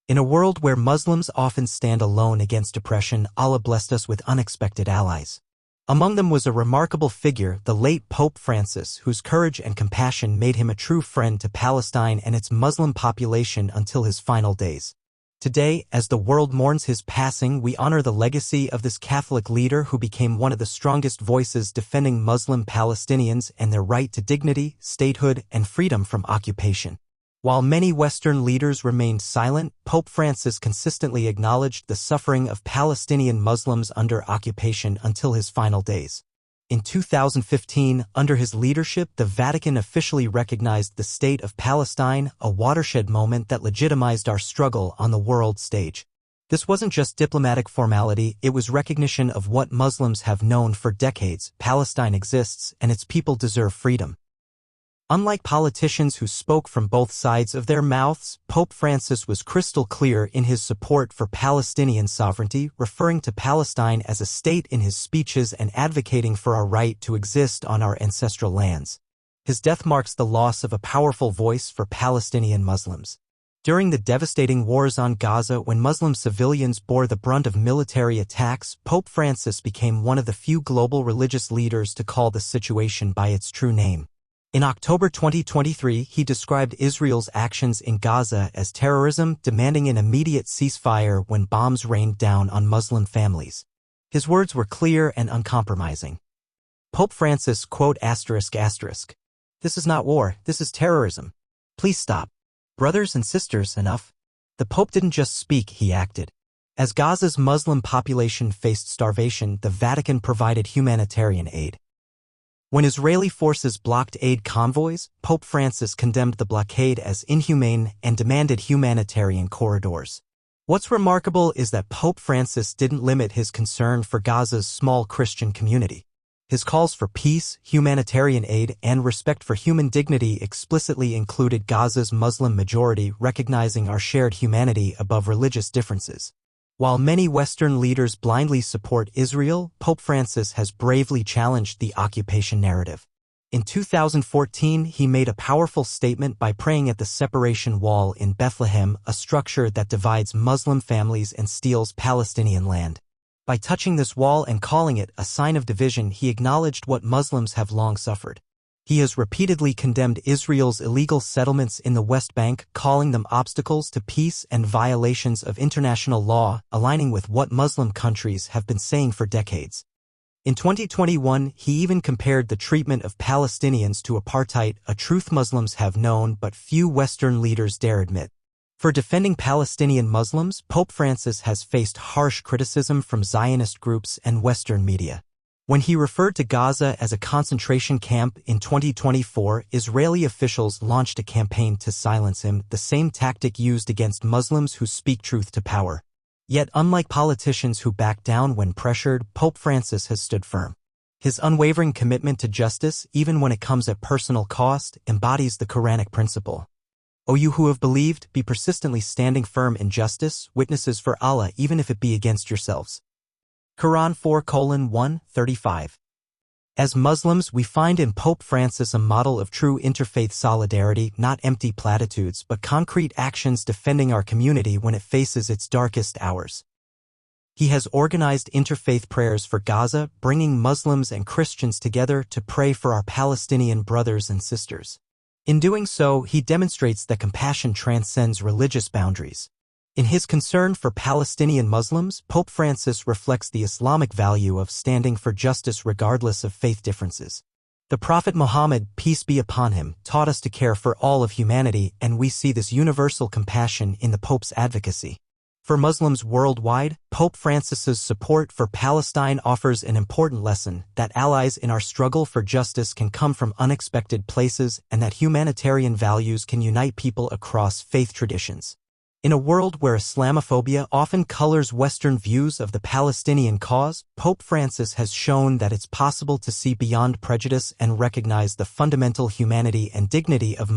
In a world where Muslims often stand alone against oppression, Allah blessed us with unexpected allies. Among them was a remarkable figure, the late Pope Francis, whose courage and compassion made him a true friend to Palestine and its Muslim population until his final days. Today, as the world mourns his passing, we honor the legacy of this Catholic leader who became one of the strongest voices defending Muslim Palestinians and their right to dignity, statehood, and freedom from occupation. While many Western leaders remained silent, Pope Francis consistently acknowledged the suffering of Palestinian Muslims under occupation until his final days. In 2015, under his leadership, the Vatican officially recognized the State of Palestine, a watershed moment that legitimized our struggle on the world stage. This wasn't just diplomatic formality, it was recognition of what Muslims have known for decades: Palestine exists, and its people deserve freedom. Unlike politicians who spoke from both sides of their mouths, Pope Francis was crystal clear in his support for Palestinian sovereignty, referring to Palestine as a state in his speeches and advocating for our right to exist on our ancestral lands. His death marks the loss of a powerful voice for Palestinian Muslims. During the devastating wars on Gaza, when Muslim civilians bore the brunt of military attacks, Pope Francis became one of the few global religious leaders to call the situation by its true name. In October 2023, he described Israel's actions in Gaza as terrorism, demanding an immediate ceasefire when bombs rained down on Muslim families. His words were clear and uncompromising. Pope Francis, quote, "This is not war, this is terrorism. Please stop. Brothers and sisters, enough." The Pope didn't just speak, he acted. As Gaza's Muslim population faced starvation, the Vatican provided humanitarian aid. When Israeli forces blocked aid convoys, Pope Francis condemned the blockade as inhumane and demanded humanitarian corridors. What's remarkable is that Pope Francis didn't limit his concern for Gaza's small Christian community. His calls for peace, humanitarian aid, and respect for human dignity explicitly included Gaza's Muslim majority, recognizing our shared humanity above religious differences. While many Western leaders blindly support Israel, Pope Francis has bravely challenged the occupation narrative. In 2014, he made a powerful statement by praying at the separation wall in Bethlehem, a structure that divides Muslim families and steals Palestinian land. By touching this wall and calling it a sign of division, he acknowledged what Muslims have long suffered. He has repeatedly condemned Israel's illegal settlements in the West Bank, calling them obstacles to peace and violations of international law, aligning with what Muslim countries have been saying for decades. In 2021, he even compared the treatment of Palestinians to apartheid, a truth Muslims have known but few Western leaders dare admit. For defending Palestinian Muslims, Pope Francis has faced harsh criticism from Zionist groups and Western media. When he referred to Gaza as a concentration camp in 2024, Israeli officials launched a campaign to silence him, the same tactic used against Muslims who speak truth to power. Yet, unlike politicians who back down when pressured, Pope Francis has stood firm. His unwavering commitment to justice, even when it comes at personal cost, embodies the Quranic principle. O you who have believed, be persistently standing firm in justice, witnesses for Allah even if it be against yourselves. Quran 4:1-35. As Muslims, we find in Pope Francis a model of true interfaith solidarity, not empty platitudes but concrete actions defending our community when it faces its darkest hours. He has organized interfaith prayers for Gaza, bringing Muslims and Christians together to pray for our Palestinian brothers and sisters. In doing so, he demonstrates that compassion transcends religious boundaries. In his concern for Palestinian Muslims, Pope Francis reflects the Islamic value of standing for justice regardless of faith differences. The Prophet Muhammad, peace be upon him, taught us to care for all of humanity, and we see this universal compassion in the Pope's advocacy. For Muslims worldwide, Pope Francis's support for Palestine offers an important lesson that allies in our struggle for justice can come from unexpected places and that humanitarian values can unite people across faith traditions. In a world where Islamophobia often colors Western views of the Palestinian cause, Pope Francis has shown that it's possible to see beyond prejudice and recognize the fundamental humanity and dignity of